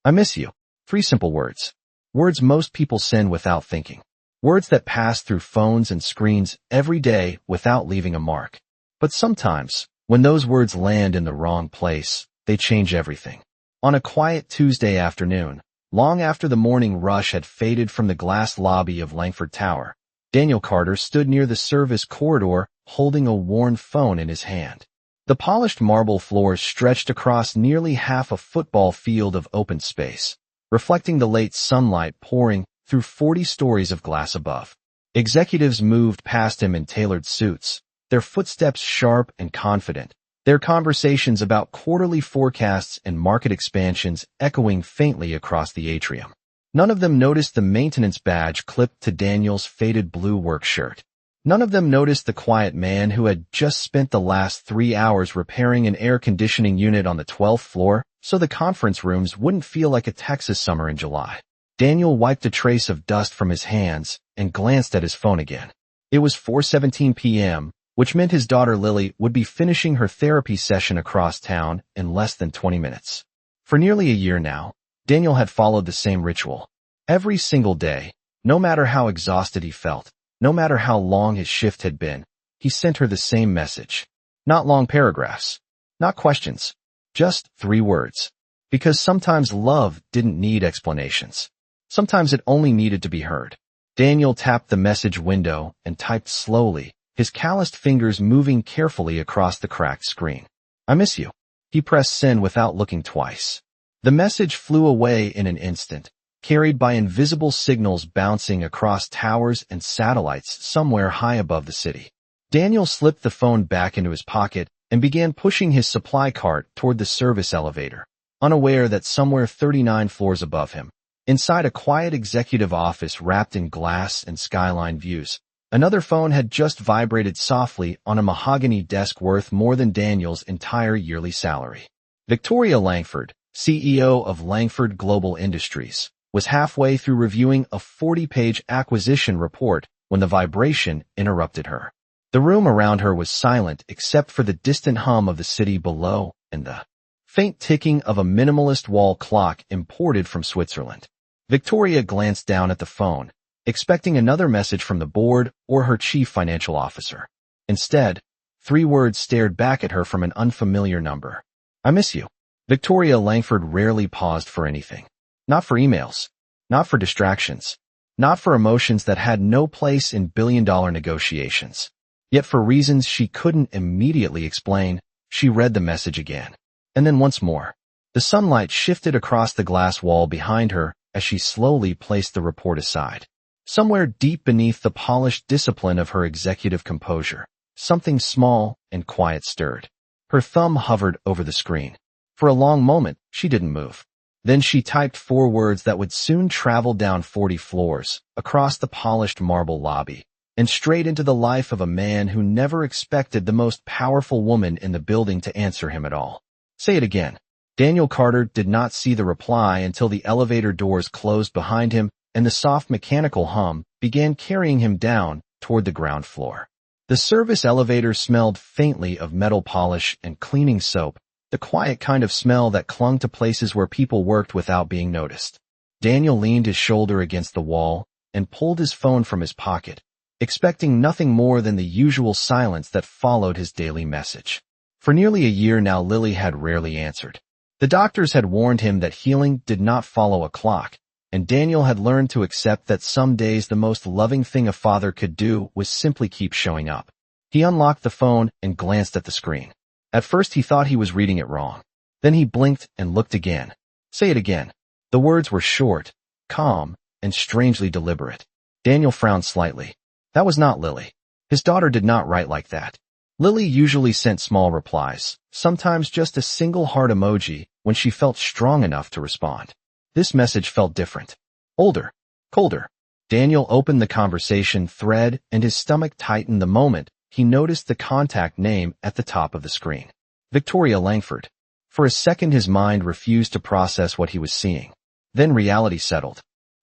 I miss you. 3 simple words. Words most people send without thinking. Words that pass through phones and screens every day without leaving a mark. But sometimes, when those words land in the wrong place, they change everything. On a quiet Tuesday afternoon, long after the morning rush had faded from the glass lobby of Langford Tower, Daniel Carter stood near the service corridor holding a worn phone in his hand. The polished marble floors stretched across nearly half a football field of open space, reflecting the late sunlight pouring through 40 stories of glass above. Executives moved past him in tailored suits, their footsteps sharp and confident, their conversations about quarterly forecasts and market expansions echoing faintly across the atrium. None of them noticed the maintenance badge clipped to Daniel's faded blue work shirt. None of them noticed the quiet man who had just spent the last 3 hours repairing an air conditioning unit on the 12th floor so the conference rooms wouldn't feel like a Texas summer in July. Daniel wiped a trace of dust from his hands and glanced at his phone again. It was 4:17 p.m., which meant his daughter Lily would be finishing her therapy session across town in less than 20 minutes. For nearly a year now, Daniel had followed the same ritual. Every single day, no matter how exhausted he felt, no matter how long his shift had been, he sent her the same message. Not long paragraphs, not questions, just 3 words. Because sometimes love didn't need explanations. Sometimes it only needed to be heard. Daniel tapped the message window and typed slowly, his calloused fingers moving carefully across the cracked screen. I miss you. He pressed send without looking twice. The message flew away in an instant, carried by invisible signals bouncing across towers and satellites somewhere high above the city. Daniel slipped the phone back into his pocket and began pushing his supply cart toward the service elevator, unaware that somewhere 39 floors above him, inside a quiet executive office wrapped in glass and skyline views, another phone had just vibrated softly on a mahogany desk worth more than Daniel's entire yearly salary. Victoria Langford, CEO of Langford Global Industries, was halfway through reviewing a 40-page acquisition report when the vibration interrupted her. The room around her was silent except for the distant hum of the city below and the faint ticking of a minimalist wall clock imported from Switzerland. Victoria glanced down at the phone, expecting another message from the board or her chief financial officer. Instead, 3 words stared back at her from an unfamiliar number. I miss you. Victoria Langford rarely paused for anything. Not for emails. Not for distractions. Not for emotions that had no place in billion-dollar negotiations. Yet for reasons she couldn't immediately explain, she read the message again. And then once more. The sunlight shifted across the glass wall behind her as she slowly placed the report aside. Somewhere deep beneath the polished discipline of her executive composure, something small and quiet stirred. Her thumb hovered over the screen. For a long moment, she didn't move. Then she typed 4 words that would soon travel down 40 floors, across the polished marble lobby, and straight into the life of a man who never expected the most powerful woman in the building to answer him at all. Say it again. Daniel Carter did not see the reply until the elevator doors closed behind him and the soft mechanical hum began carrying him down toward the ground floor. The service elevator smelled faintly of metal polish and cleaning soap, the quiet kind of smell that clung to places where people worked without being noticed. Daniel leaned his shoulder against the wall and pulled his phone from his pocket, expecting nothing more than the usual silence that followed his daily message. For nearly a year now, Lily had rarely answered. The doctors had warned him that healing did not follow a clock, and Daniel had learned to accept that some days the most loving thing a father could do was simply keep showing up. He unlocked the phone and glanced at the screen. At first he thought he was reading it wrong. Then he blinked and looked again. Say it again. The words were short, calm, and strangely deliberate. Daniel frowned slightly. That was not Lily. His daughter did not write like that. Lily usually sent small replies, sometimes just a single heart emoji when she felt strong enough to respond. This message felt different. Older. Colder. Daniel opened the conversation thread and his stomach tightened the moment he noticed the contact name at the top of the screen. Victoria Langford. For a second his mind refused to process what he was seeing. Then reality settled.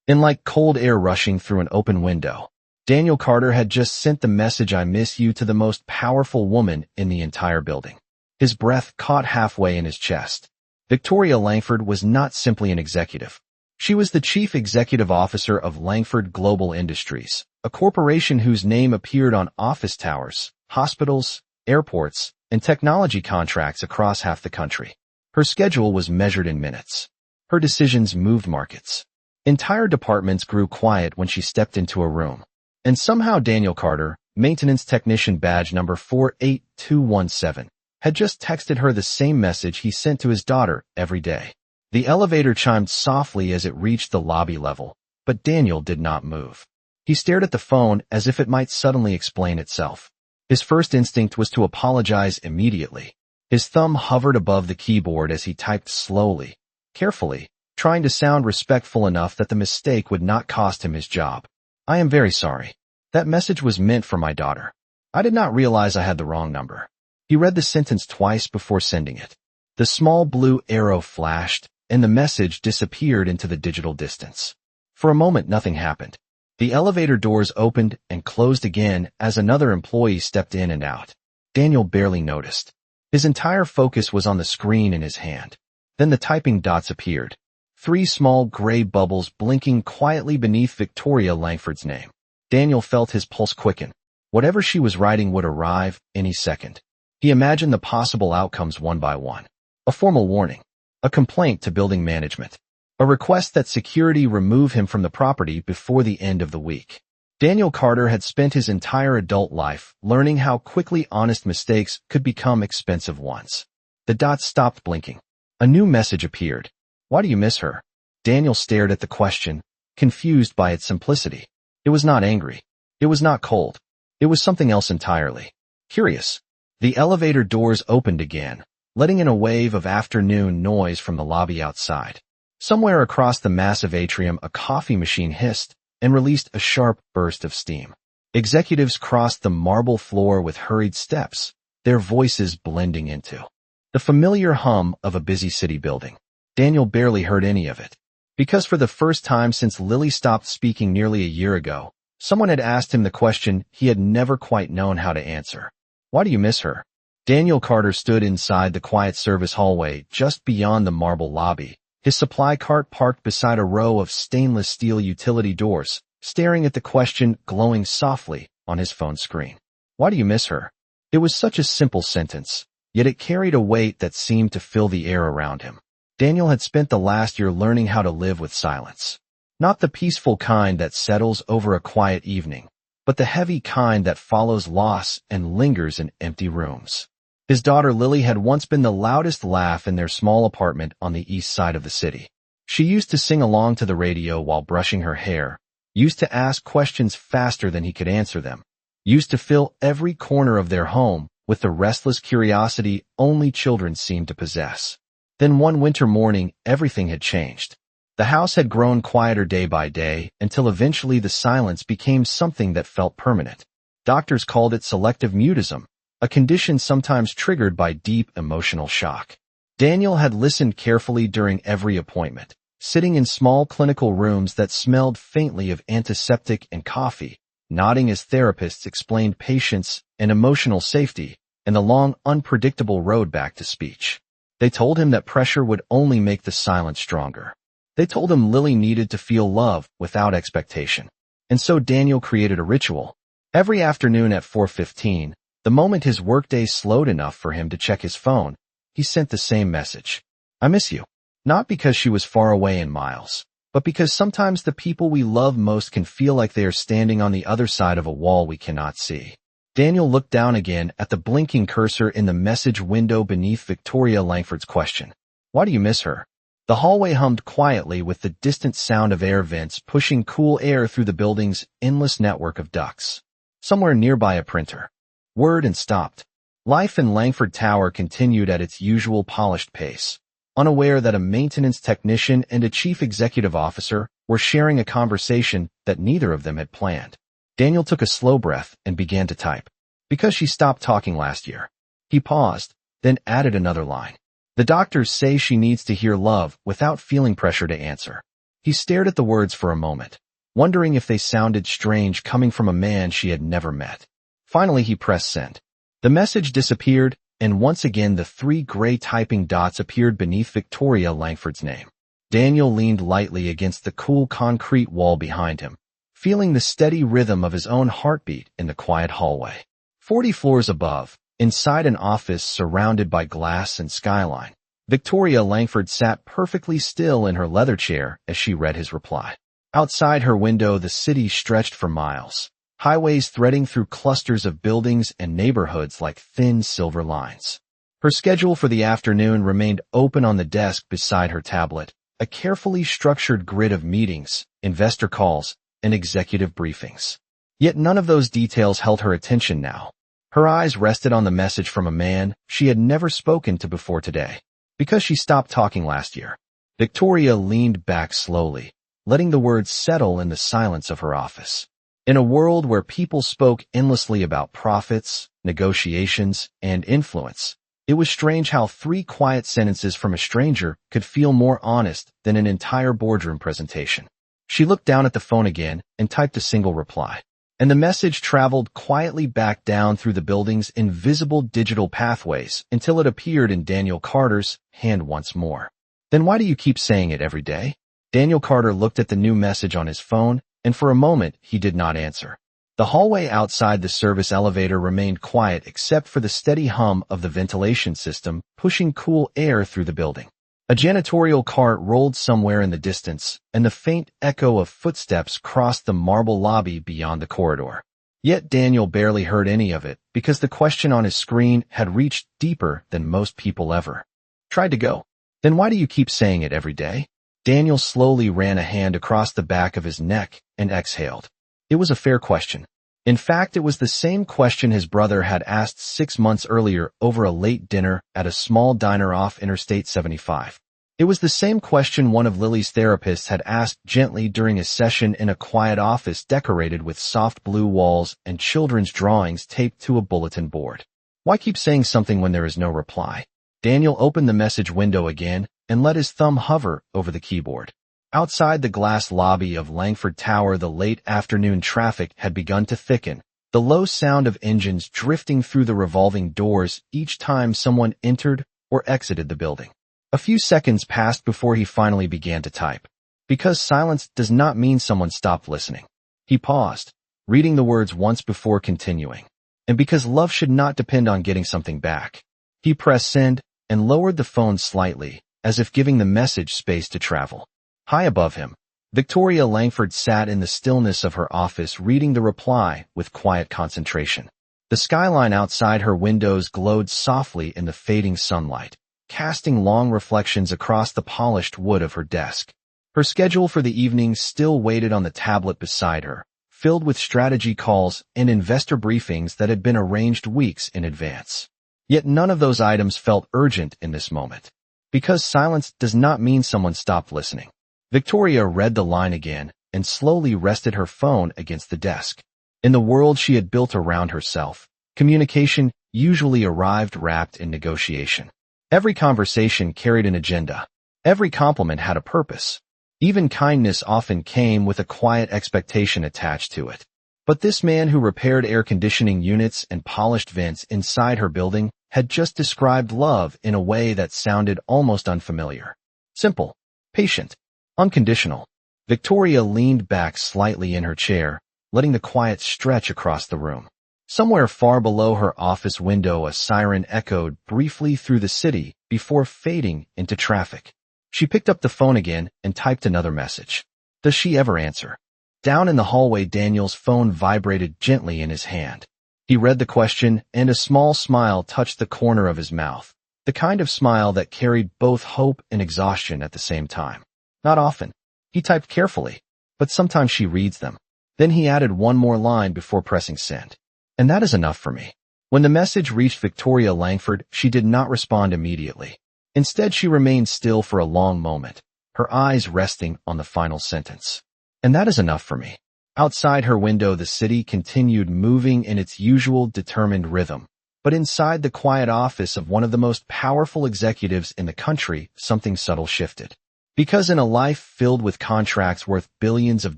In like cold air rushing through an open window, Daniel Carter had just sent the message I miss you to the most powerful woman in the entire building. His breath caught halfway in his chest. Victoria Langford was not simply an executive. She was the chief executive officer of Langford Global Industries, a corporation whose name appeared on office towers, hospitals, airports, and technology contracts across half the country. Her schedule was measured in minutes. Her decisions moved markets. Entire departments grew quiet when she stepped into a room. And somehow Daniel Carter, maintenance technician badge number 48217, had just texted her the same message he sent to his daughter every day. The elevator chimed softly as it reached the lobby level, but Daniel did not move. He stared at the phone as if it might suddenly explain itself. His first instinct was to apologize immediately. His thumb hovered above the keyboard as he typed slowly, carefully, trying to sound respectful enough that the mistake would not cost him his job. I am very sorry. That message was meant for my daughter. I did not realize I had the wrong number. He read the sentence twice before sending it. The small blue arrow flashed, and the message disappeared into the digital distance. For a moment, nothing happened. The elevator doors opened and closed again as another employee stepped in and out. Daniel barely noticed. His entire focus was on the screen in his hand. Then the typing dots appeared. 3 small gray bubbles blinking quietly beneath Victoria Langford's name. Daniel felt his pulse quicken. Whatever she was writing would arrive any second. He imagined the possible outcomes one by one. A formal warning. A complaint to building management. A request that security remove him from the property before the end of the week. Daniel Carter had spent his entire adult life learning how quickly honest mistakes could become expensive ones. The dots stopped blinking. A new message appeared. Why do you miss her? Daniel stared at the question, confused by its simplicity. It was not angry. It was not cold. It was something else entirely. Curious. The elevator doors opened again, letting in a wave of afternoon noise from the lobby outside. Somewhere across the massive atrium, a coffee machine hissed and released a sharp burst of steam. Executives crossed the marble floor with hurried steps, their voices blending into the familiar hum of a busy city building. Daniel barely heard any of it, because for the first time since Lily stopped speaking nearly a year ago, someone had asked him the question he had never quite known how to answer. Why do you miss her? Daniel Carter stood inside the quiet service hallway just beyond the marble lobby, his supply cart parked beside a row of stainless steel utility doors, staring at the question glowing softly on his phone screen. Why do you miss her? It was such a simple sentence, yet it carried a weight that seemed to fill the air around him. Daniel had spent the last year learning how to live with silence. Not the peaceful kind that settles over a quiet evening, but the heavy kind that follows loss and lingers in empty rooms. His daughter Lily had once been the loudest laugh in their small apartment on the east side of the city. She used to sing along to the radio while brushing her hair, used to ask questions faster than he could answer them, used to fill every corner of their home with the restless curiosity only children seem to possess. Then one winter morning, everything had changed. The house had grown quieter day by day until eventually the silence became something that felt permanent. Doctors called it selective mutism, a condition sometimes triggered by deep emotional shock. Daniel had listened carefully during every appointment, sitting in small clinical rooms that smelled faintly of antiseptic and coffee, nodding as therapists explained patience and emotional safety and the long, unpredictable road back to speech. They told him that pressure would only make the silence stronger. They told him Lily needed to feel love without expectation. And so Daniel created a ritual. Every afternoon at 4:15, the moment his workday slowed enough for him to check his phone, he sent the same message. I miss you. Not because she was far away in miles, but because sometimes the people we love most can feel like they are standing on the other side of a wall we cannot see. Daniel looked down again at the blinking cursor in the message window beneath Victoria Langford's question. Why do you miss her? The hallway hummed quietly with the distant sound of air vents pushing cool air through the building's endless network of ducts. Somewhere nearby a printer whirred and stopped. Life in Langford Tower continued at its usual polished pace, unaware that a maintenance technician and a chief executive officer were sharing a conversation that neither of them had planned. Daniel took a slow breath and began to type. Because she stopped talking last year. He paused, then added another line. The doctors say she needs to hear love without feeling pressure to answer. He stared at the words for a moment, wondering if they sounded strange coming from a man she had never met. Finally, he pressed send. The message disappeared, and once again the three gray typing dots appeared beneath Victoria Langford's name. Daniel leaned lightly against the cool concrete wall behind him, feeling the steady rhythm of his own heartbeat in the quiet hallway. 40 floors above, inside an office surrounded by glass and skyline, Victoria Langford sat perfectly still in her leather chair as she read his reply. Outside her window, the city stretched for miles, highways threading through clusters of buildings and neighborhoods like thin silver lines. Her schedule for the afternoon remained open on the desk beside her tablet, a carefully structured grid of meetings, investor calls, and executive briefings. Yet none of those details held her attention now. Her eyes rested on the message from a man she had never spoken to before today, because she stopped talking last year. Victoria leaned back slowly, letting the words settle in the silence of her office. In a world where people spoke endlessly about profits, negotiations, and influence, it was strange how 3 quiet sentences from a stranger could feel more honest than an entire boardroom presentation. She looked down at the phone again and typed a single reply, and the message traveled quietly back down through the building's invisible digital pathways until it appeared in Daniel Carter's hand once more. "Then why do you keep saying it every day?" Daniel Carter looked at the new message on his phone, and for a moment he did not answer. The hallway outside the service elevator remained quiet except for the steady hum of the ventilation system pushing cool air through the building. A janitorial cart rolled somewhere in the distance, and the faint echo of footsteps crossed the marble lobby beyond the corridor. Yet Daniel barely heard any of it because the question on his screen had reached deeper than most people ever. "Tried to go. Then why do you keep saying it every day?" Daniel slowly ran a hand across the back of his neck and exhaled. It was a fair question. In fact, it was the same question his brother had asked 6 months earlier over a late dinner at a small diner off Interstate 75. It was the same question one of Lily's therapists had asked gently during a session in a quiet office decorated with soft blue walls and children's drawings taped to a bulletin board. Why keep saying something when there is no reply? Daniel opened the message window again and let his thumb hover over the keyboard. Outside the glass lobby of Langford Tower, the late afternoon traffic had begun to thicken, the low sound of engines drifting through the revolving doors each time someone entered or exited the building. A few seconds passed before he finally began to type. Because silence does not mean someone stopped listening. He paused, reading the words once before continuing. And because love should not depend on getting something back. He pressed send and lowered the phone slightly, as if giving the message space to travel. High above him, Victoria Langford sat in the stillness of her office reading the reply with quiet concentration. The skyline outside her windows glowed softly in the fading sunlight, casting long reflections across the polished wood of her desk. Her schedule for the evening still waited on the tablet beside her, filled with strategy calls and investor briefings that had been arranged weeks in advance. Yet none of those items felt urgent in this moment. Because silence does not mean someone stopped listening. Victoria read the line again and slowly rested her phone against the desk. In the world she had built around herself, communication usually arrived wrapped in negotiation. Every conversation carried an agenda. Every compliment had a purpose. Even kindness often came with a quiet expectation attached to it. But this man who repaired air conditioning units and polished vents inside her building had just described love in a way that sounded almost unfamiliar. Simple, patient, unconditional. Victoria leaned back slightly in her chair, letting the quiet stretch across the room. Somewhere far below her office window, a siren echoed briefly through the city before fading into traffic. She picked up the phone again and typed another message. Does she ever answer? Down in the hallway, Daniel's phone vibrated gently in his hand. He read the question, and a small smile touched the corner of his mouth, the kind of smile that carried both hope and exhaustion at the same time. Not often. He typed carefully, but sometimes she reads them. Then he added one more line before pressing send. And that is enough for me. When the message reached Victoria Langford, she did not respond immediately. Instead, she remained still for a long moment, her eyes resting on the final sentence. And that is enough for me. Outside her window, the city continued moving in its usual determined rhythm. But inside the quiet office of one of the most powerful executives in the country, something subtle shifted. Because in a life filled with contracts worth billions of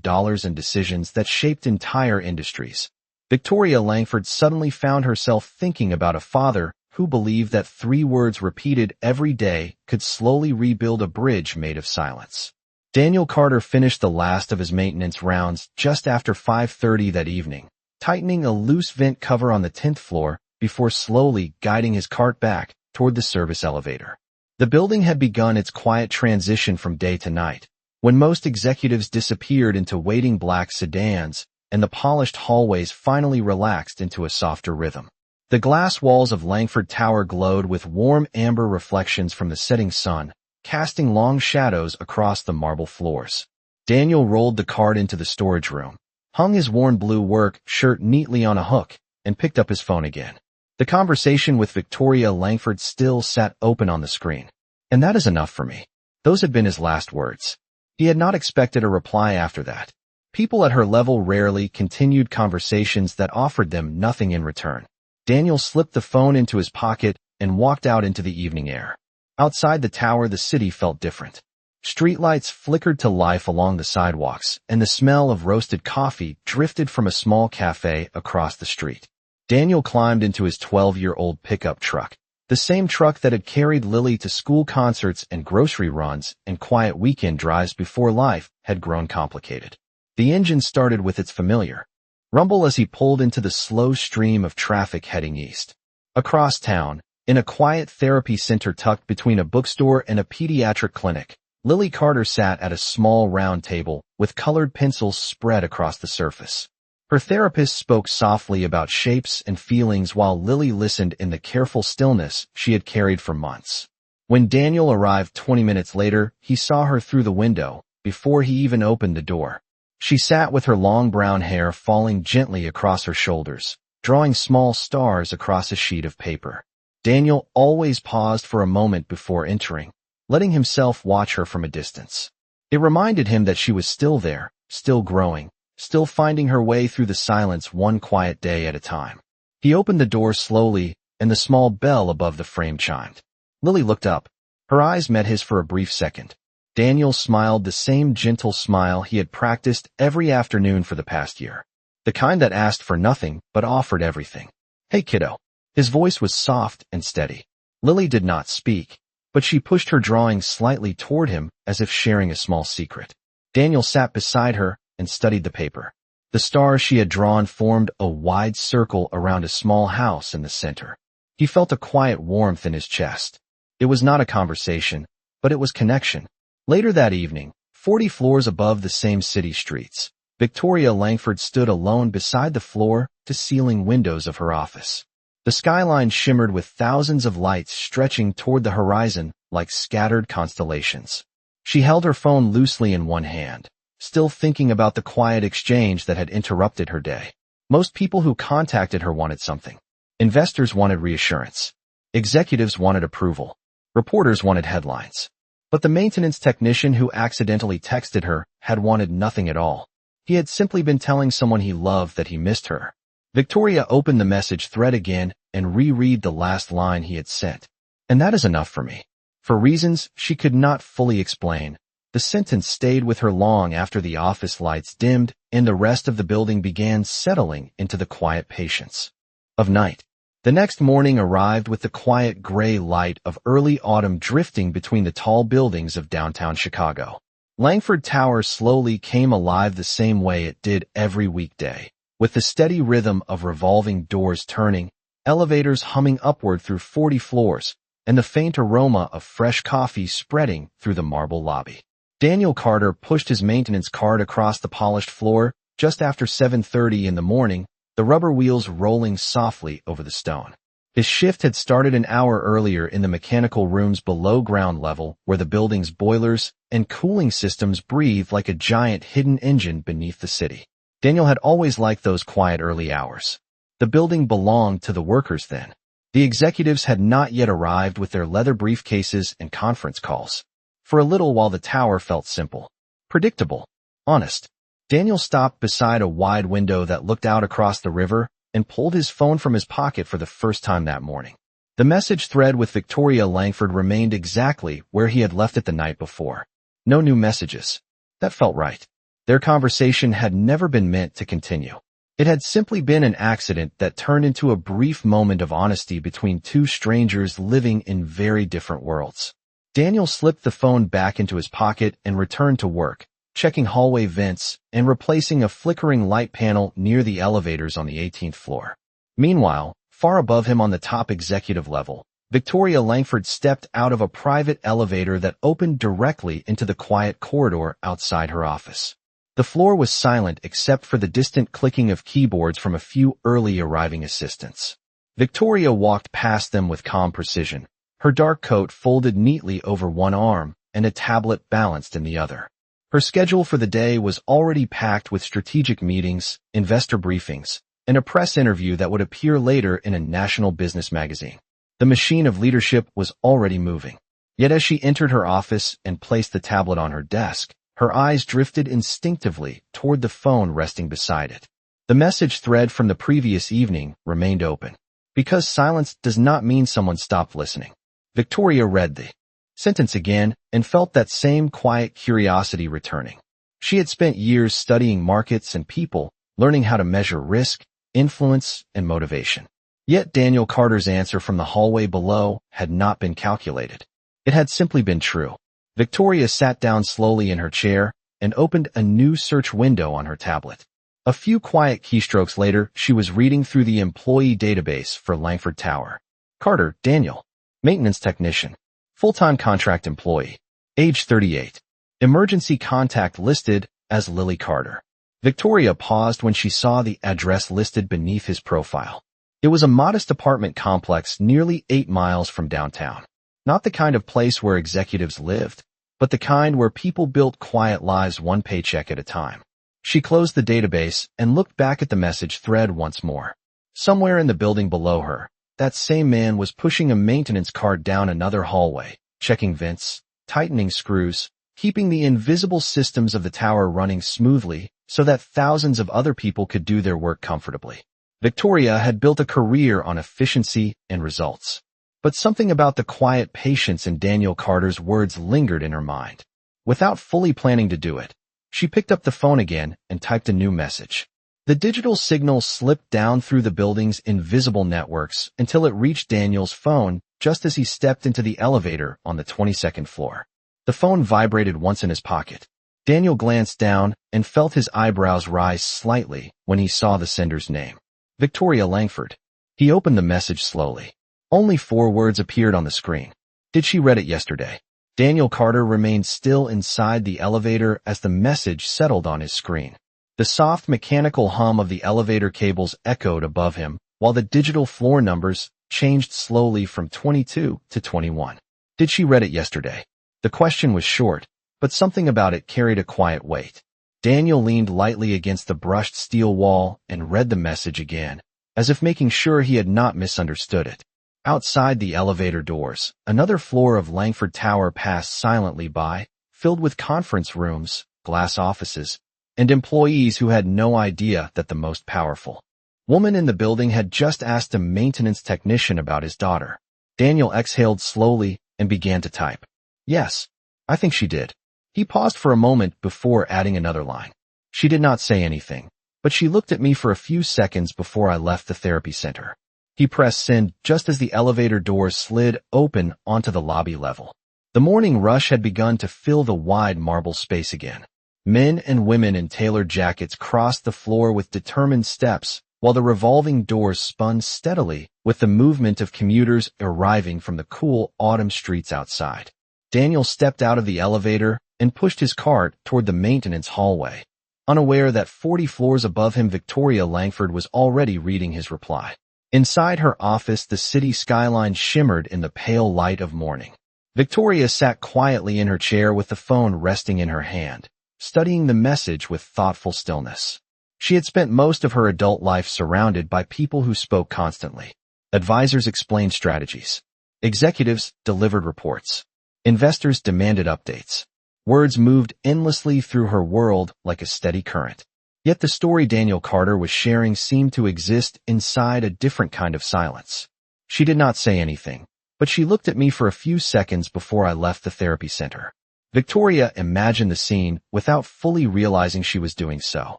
dollars and decisions that shaped entire industries, Victoria Langford suddenly found herself thinking about a father who believed that 3 words repeated every day could slowly rebuild a bridge made of silence. Daniel Carter finished the last of his maintenance rounds just after 5:30 that evening, tightening a loose vent cover on the 10th floor before slowly guiding his cart back toward the service elevator. The building had begun its quiet transition from day to night, when most executives disappeared into waiting black sedans and the polished hallways finally relaxed into a softer rhythm. The glass walls of Langford Tower glowed with warm amber reflections from the setting sun, casting long shadows across the marble floors. Daniel rolled the cart into the storage room, hung his worn blue work shirt neatly on a hook, and picked up his phone again. The conversation with Victoria Langford still sat open on the screen. "And that is enough for me." Those had been his last words. He had not expected a reply after that. People at her level rarely continued conversations that offered them nothing in return. Daniel slipped the phone into his pocket and walked out into the evening air. Outside the tower, the city felt different. Streetlights flickered to life along the sidewalks, and the smell of roasted coffee drifted from a small cafe across the street. Daniel climbed into his 12-year-old pickup truck, the same truck that had carried Lily to school concerts and grocery runs and quiet weekend drives before life had grown complicated. The engine started with its familiar rumble as he pulled into the slow stream of traffic heading east. Across town, in a quiet therapy center tucked between a bookstore and a pediatric clinic, Lily Carter sat at a small round table with colored pencils spread across the surface. Her therapist spoke softly about shapes and feelings while Lily listened in the careful stillness she had carried for months. When Daniel arrived 20 minutes later, he saw her through the window before he even opened the door. She sat with her long brown hair falling gently across her shoulders, drawing small stars across a sheet of paper. Daniel always paused for a moment before entering, letting himself watch her from a distance. It reminded him that she was still there, still growing, still finding her way through the silence one quiet day at a time. He opened the door slowly, and the small bell above the frame chimed. Lily looked up. Her eyes met his for a brief second. Daniel smiled the same gentle smile he had practiced every afternoon for the past year. The kind that asked for nothing but offered everything. "Hey, kiddo." His voice was soft and steady. Lily did not speak, but she pushed her drawing slightly toward him as if sharing a small secret. Daniel sat beside her and studied the paper. The stars she had drawn formed a wide circle around a small house in the center. He felt a quiet warmth in his chest. It was not a conversation, but it was connection. Later that evening, 40 floors above the same city streets, Victoria Langford stood alone beside the floor-to-ceiling windows of her office. The skyline shimmered with thousands of lights stretching toward the horizon like scattered constellations. She held her phone loosely in one hand, still thinking about the quiet exchange that had interrupted her day. Most people who contacted her wanted something. Investors wanted reassurance. Executives wanted approval. Reporters wanted headlines. But the maintenance technician who accidentally texted her had wanted nothing at all. He had simply been telling someone he loved that he missed her. Victoria opened the message thread again and reread the last line he had sent. "And that is enough for me." For reasons she could not fully explain, the sentence stayed with her long after the office lights dimmed and the rest of the building began settling into the quiet patience of night. The next morning arrived with the quiet gray light of early autumn drifting between the tall buildings of downtown Chicago. Langford Tower slowly came alive the same way it did every weekday, with the steady rhythm of revolving doors turning, elevators humming upward through 40 floors, and the faint aroma of fresh coffee spreading through the marble lobby. Daniel Carter pushed his maintenance cart across the polished floor just after 7:30 in the morning, the rubber wheels rolling softly over the stone. His shift had started an hour earlier in the mechanical rooms below ground level where the building's boilers and cooling systems breathed like a giant hidden engine beneath the city. Daniel had always liked those quiet early hours. The building belonged to the workers then. The executives had not yet arrived with their leather briefcases and conference calls. For a little while the tower felt simple, predictable, honest. Daniel stopped beside a wide window that looked out across the river and pulled his phone from his pocket for the first time that morning. The message thread with Victoria Langford remained exactly where he had left it the night before. No new messages. That felt right. Their conversation had never been meant to continue. It had simply been an accident that turned into a brief moment of honesty between two strangers living in very different worlds. Daniel slipped the phone back into his pocket and returned to work, checking hallway vents and replacing a flickering light panel near the elevators on the 18th floor. Meanwhile, far above him on the top executive level, Victoria Langford stepped out of a private elevator that opened directly into the quiet corridor outside her office. The floor was silent except for the distant clicking of keyboards from a few early arriving assistants. Victoria walked past them with calm precision, her dark coat folded neatly over one arm and a tablet balanced in the other. Her schedule for the day was already packed with strategic meetings, investor briefings, and a press interview that would appear later in a national business magazine. The machine of leadership was already moving. Yet as she entered her office and placed the tablet on her desk, her eyes drifted instinctively toward the phone resting beside it. The message thread from the previous evening remained open. Because silence does not mean someone stopped listening. Victoria read the sentence again and felt that same quiet curiosity returning. She had spent years studying markets and people, learning how to measure risk, influence, and motivation. Yet Daniel Carter's answer from the hallway below had not been calculated. It had simply been true. Victoria sat down slowly in her chair and opened a new search window on her tablet. A few quiet keystrokes later, she was reading through the employee database for Langford Tower. Carter, Daniel. Maintenance technician. Full-time contract employee. Age 38. Emergency contact listed as Lily Carter. Victoria paused when she saw the address listed beneath his profile. It was a modest apartment complex nearly 8 miles from downtown. Not the kind of place where executives lived, but the kind where people built quiet lives one paycheck at a time. She closed the database and looked back at the message thread once more. Somewhere in the building below her, that same man was pushing a maintenance cart down another hallway, checking vents, tightening screws, keeping the invisible systems of the tower running smoothly so that thousands of other people could do their work comfortably. Victoria had built a career on efficiency and results. But something about the quiet patience in Daniel Carter's words lingered in her mind. Without fully planning to do it, she picked up the phone again and typed a new message. The digital signal slipped down through the building's invisible networks until it reached Daniel's phone just as he stepped into the elevator on the 22nd floor. The phone vibrated once in his pocket. Daniel glanced down and felt his eyebrows rise slightly when he saw the sender's name. Victoria Langford. He opened the message slowly. Only 4 words appeared on the screen. Did she read it yesterday? Daniel Carter remained still inside the elevator as the message settled on his screen. The soft mechanical hum of the elevator cables echoed above him, while the digital floor numbers changed slowly from 22 to 21. Did she read it yesterday? The question was short, but something about it carried a quiet weight. Daniel leaned lightly against the brushed steel wall and read the message again, as if making sure he had not misunderstood it. Outside the elevator doors, another floor of Langford Tower passed silently by, filled with conference rooms, glass offices, and employees who had no idea that the most powerful woman in the building had just asked a maintenance technician about his daughter. Daniel exhaled slowly and began to type. Yes, I think she did. He paused for a moment before adding another line. She did not say anything, but she looked at me for a few seconds before I left the therapy center. He pressed send just as the elevator doors slid open onto the lobby level. The morning rush had begun to fill the wide marble space again. Men and women in tailored jackets crossed the floor with determined steps, while the revolving doors spun steadily with the movement of commuters arriving from the cool autumn streets outside. Daniel stepped out of the elevator and pushed his cart toward the maintenance hallway, unaware that 40 floors above him Victoria Langford was already reading his reply. Inside her office, the city skyline shimmered in the pale light of morning. Victoria sat quietly in her chair with the phone resting in her hand, studying the message with thoughtful stillness. She had spent most of her adult life surrounded by people who spoke constantly. Advisors explained strategies. Executives delivered reports. Investors demanded updates. Words moved endlessly through her world like a steady current. Yet the story Daniel Carter was sharing seemed to exist inside a different kind of silence. She did not say anything, but she looked at me for a few seconds before I left the therapy center. Victoria imagined the scene without fully realizing she was doing so.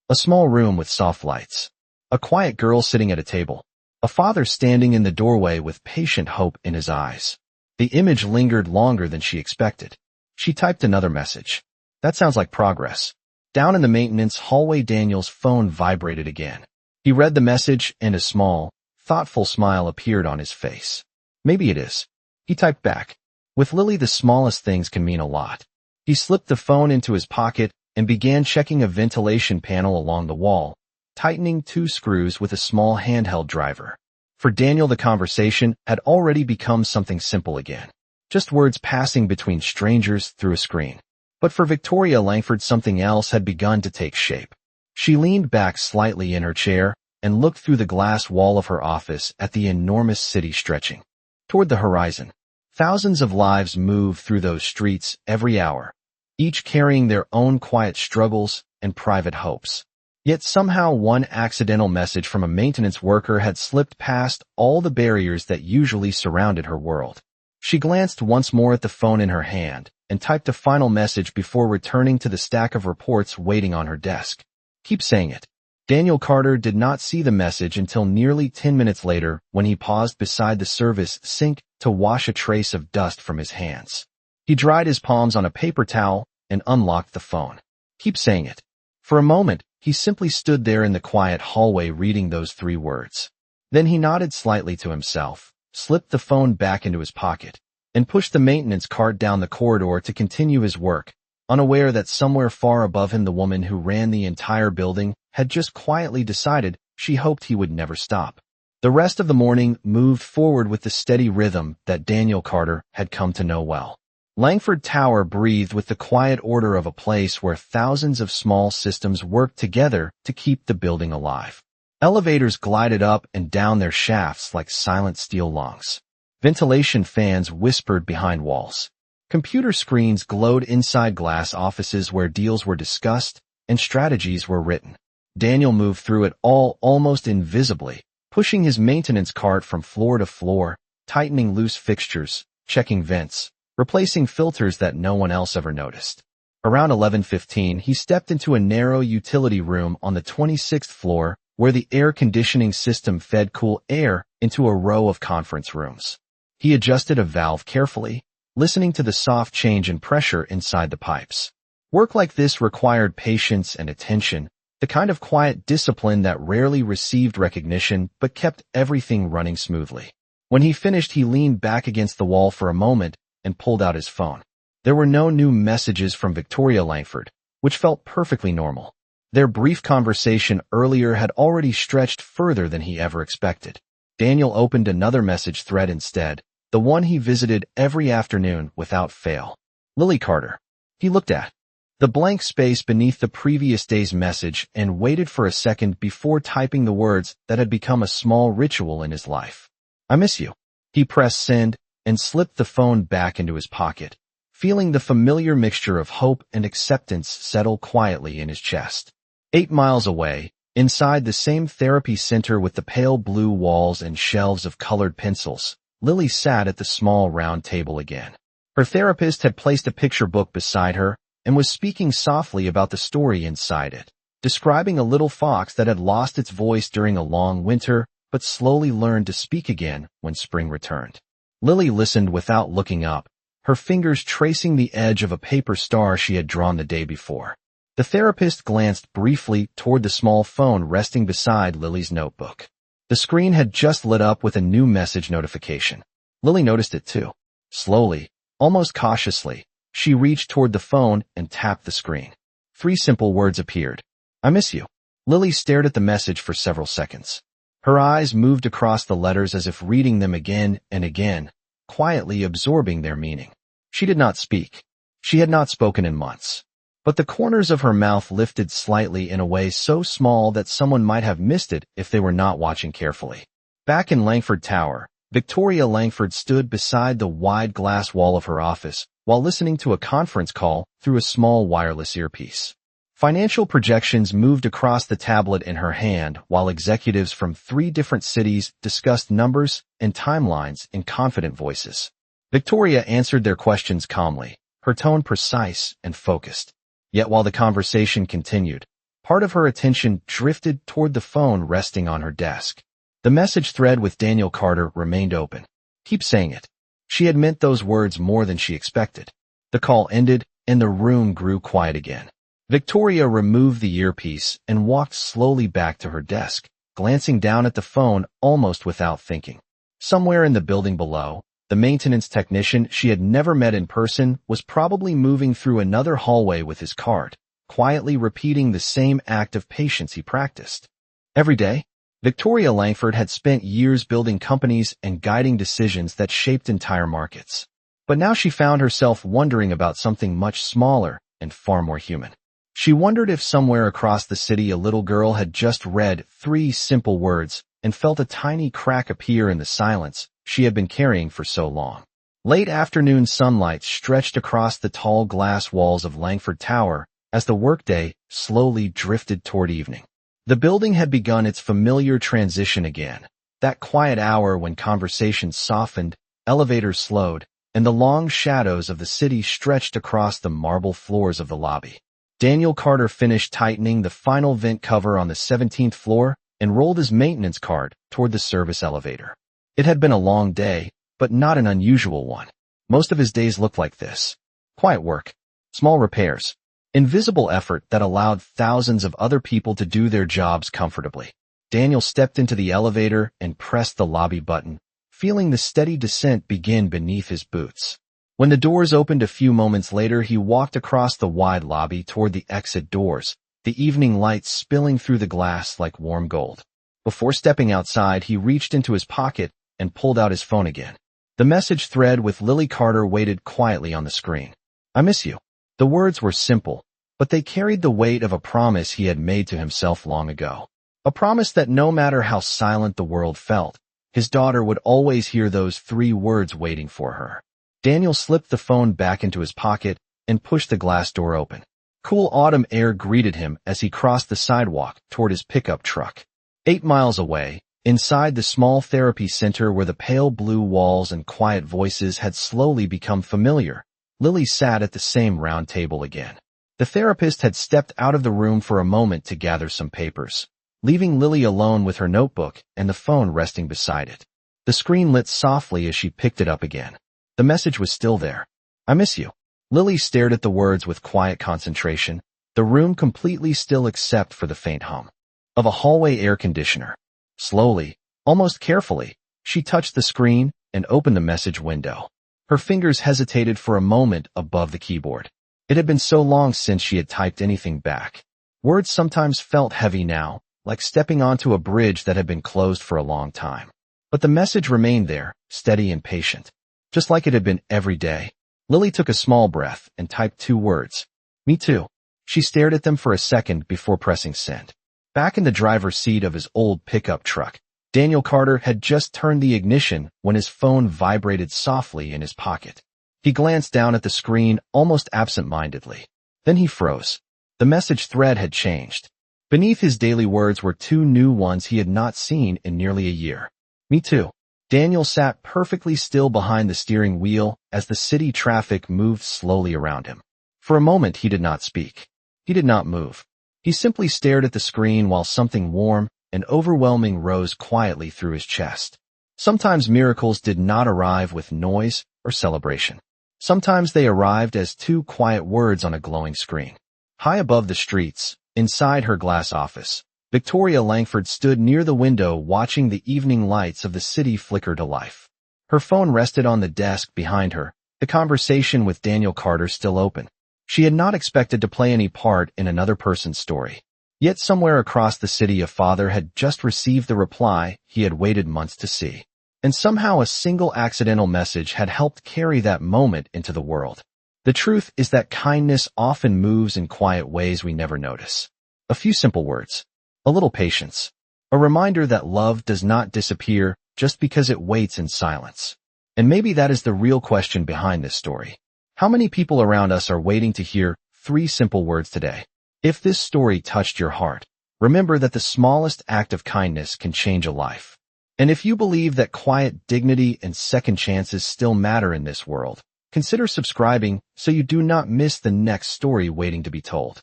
A small room with soft lights. A quiet girl sitting at a table. A father standing in the doorway with patient hope in his eyes. The image lingered longer than she expected. She typed another message. That sounds like progress. Down in the maintenance hallway, Daniel's phone vibrated again. He read the message, and a small, thoughtful smile appeared on his face. Maybe it is. He typed back. With Lily, the smallest things can mean a lot. He slipped the phone into his pocket and began checking a ventilation panel along the wall, tightening 2 screws with a small handheld driver. For Daniel, the conversation had already become something simple again. Just words passing between strangers through a screen. But for Victoria Langford, something else had begun to take shape. She leaned back slightly in her chair and looked through the glass wall of her office at the enormous city stretching toward the horizon. Thousands of lives move through those streets every hour, each carrying their own quiet struggles and private hopes. Yet somehow one accidental message from a maintenance worker had slipped past all the barriers that usually surrounded her world. She glanced once more at the phone in her hand and typed a final message before returning to the stack of reports waiting on her desk. Keep saying it. Daniel Carter did not see the message until nearly 10 minutes later when he paused beside the service sink to wash a trace of dust from his hands. He dried his palms on a paper towel and unlocked the phone. Keep saying it. For a moment, he simply stood there in the quiet hallway reading those 3 words. Then he nodded slightly to himself, slipped the phone back into his pocket, and pushed the maintenance cart down the corridor to continue his work, unaware that somewhere far above him the woman who ran the entire building had just quietly decided she hoped he would never stop. The rest of the morning moved forward with the steady rhythm that Daniel Carter had come to know well. Langford Tower breathed with the quiet order of a place where thousands of small systems worked together to keep the building alive. Elevators glided up and down their shafts like silent steel lungs. Ventilation fans whispered behind walls. Computer screens glowed inside glass offices where deals were discussed and strategies were written. Daniel moved through it all almost invisibly, pushing his maintenance cart from floor to floor, tightening loose fixtures, checking vents, replacing filters that no one else ever noticed. Around 11:15, he stepped into a narrow utility room on the 26th floor where the air conditioning system fed cool air into a row of conference rooms. He adjusted a valve carefully, listening to the soft change in pressure inside the pipes. Work like this required patience and attention, the kind of quiet discipline that rarely received recognition but kept everything running smoothly. When he finished, he leaned back against the wall for a moment and pulled out his phone. There were no new messages from Victoria Langford, which felt perfectly normal. Their brief conversation earlier had already stretched further than he ever expected. Daniel opened another message thread instead, the one he visited every afternoon without fail. Lily Carter. He looked at the blank space beneath the previous day's message and waited for a second before typing the words that had become a small ritual in his life. I miss you. He pressed send and slipped the phone back into his pocket, feeling the familiar mixture of hope and acceptance settle quietly in his chest. 8 miles away, inside the same therapy center with the pale blue walls and shelves of colored pencils, Lily sat at the small round table again. Her therapist had placed a picture book beside her and was speaking softly about the story inside it, describing a little fox that had lost its voice during a long winter but slowly learned to speak again when spring returned. Lily listened without looking up, her fingers tracing the edge of a paper star she had drawn the day before. The therapist glanced briefly toward the small phone resting beside Lily's notebook. The screen had just lit up with a new message notification. Lily noticed it too. Slowly, almost cautiously, she reached toward the phone and tapped the screen. 3 simple words appeared. I miss you. Lily stared at the message for several seconds. Her eyes moved across the letters as if reading them again and again, quietly absorbing their meaning. She did not speak. She had not spoken in months. But the corners of her mouth lifted slightly in a way so small that someone might have missed it if they were not watching carefully. Back in Langford Tower, Victoria Langford stood beside the wide glass wall of her office while listening to a conference call through a small wireless earpiece. Financial projections moved across the tablet in her hand while executives from 3 different cities discussed numbers and timelines in confident voices. Victoria answered their questions calmly, her tone precise and focused. Yet while the conversation continued, Part of her attention drifted toward the phone resting on her desk. The message thread with Daniel Carter remained open. Keep saying it. She had meant those words more than she expected. The call ended, and the room grew quiet again. Victoria removed the earpiece and walked slowly back to her desk, glancing down at the phone almost without thinking. Somewhere in the building below, the maintenance technician she had never met in person was probably moving through another hallway with his cart, quietly repeating the same act of patience he practiced. Every day, Victoria Langford had spent years building companies and guiding decisions that shaped entire markets. But now she found herself wondering about something much smaller and far more human. She wondered if somewhere across the city a little girl had just read 3 simple words and felt a tiny crack appear in the silence she had been carrying for so long. Late afternoon sunlight stretched across the tall glass walls of Langford Tower as the workday slowly drifted toward evening. The building had begun its familiar transition again, that quiet hour when conversations softened, elevators slowed, and the long shadows of the city stretched across the marble floors of the lobby. Daniel Carter finished tightening the final vent cover on the 17th floor and rolled his maintenance cart toward the service elevator. It had been a long day, but not an unusual one. Most of his days looked like this. Quiet work, small repairs, invisible effort that allowed thousands of other people to do their jobs comfortably. Daniel stepped into the elevator and pressed the lobby button, feeling the steady descent begin beneath his boots. When the doors opened a few moments later, he walked across the wide lobby toward the exit doors, the evening light spilling through the glass like warm gold. Before stepping outside, he reached into his pocket and pulled out his phone again. The message thread with Lily Carter waited quietly on the screen. I miss you. The words were simple, but they carried the weight of a promise he had made to himself long ago. A promise that no matter how silent the world felt, his daughter would always hear those 3 words waiting for her. Daniel slipped the phone back into his pocket and pushed the glass door open. Cool autumn air greeted him as he crossed the sidewalk toward his pickup truck. 8 miles away, inside the small therapy center where the pale blue walls and quiet voices had slowly become familiar, Lily sat at the same round table again. The therapist had stepped out of the room for a moment to gather some papers, leaving Lily alone with her notebook and the phone resting beside it. The screen lit softly as she picked it up again. The message was still there. I miss you. Lily stared at the words with quiet concentration, the room completely still except for the faint hum of a hallway air conditioner. Slowly, almost carefully, she touched the screen and opened the message window. Her fingers hesitated for a moment above the keyboard. It had been so long since she had typed anything back. Words sometimes felt heavy now, like stepping onto a bridge that had been closed for a long time. But the message remained there, steady and patient. Just like it had been every day. Lily took a small breath and typed 2 words. Me too. She stared at them for a second before pressing send. Back in the driver's seat of his old pickup truck, Daniel Carter had just turned the ignition when his phone vibrated softly in his pocket. He glanced down at the screen almost absent-mindedly. Then he froze. The message thread had changed. Beneath his daily words were 2 new ones he had not seen in nearly a year. Me too. Daniel sat perfectly still behind the steering wheel as the city traffic moved slowly around him. For a moment he did not speak. He did not move. He simply stared at the screen while something warm and overwhelming rose quietly through his chest. Sometimes miracles did not arrive with noise or celebration. Sometimes they arrived as 2 quiet words on a glowing screen. High above the streets, inside her glass office, Victoria Langford stood near the window watching the evening lights of the city flicker to life. Her phone rested on the desk behind her, the conversation with Daniel Carter still open. She had not expected to play any part in another person's story. Yet somewhere across the city a father had just received the reply he had waited months to see. And somehow a single accidental message had helped carry that moment into the world. The truth is that kindness often moves in quiet ways we never notice. A few simple words. A little patience. A reminder that love does not disappear just because it waits in silence. And maybe that is the real question behind this story. How many people around us are waiting to hear 3 simple words today? If this story touched your heart, remember that the smallest act of kindness can change a life. And if you believe that quiet dignity and second chances still matter in this world, consider subscribing so you do not miss the next story waiting to be told.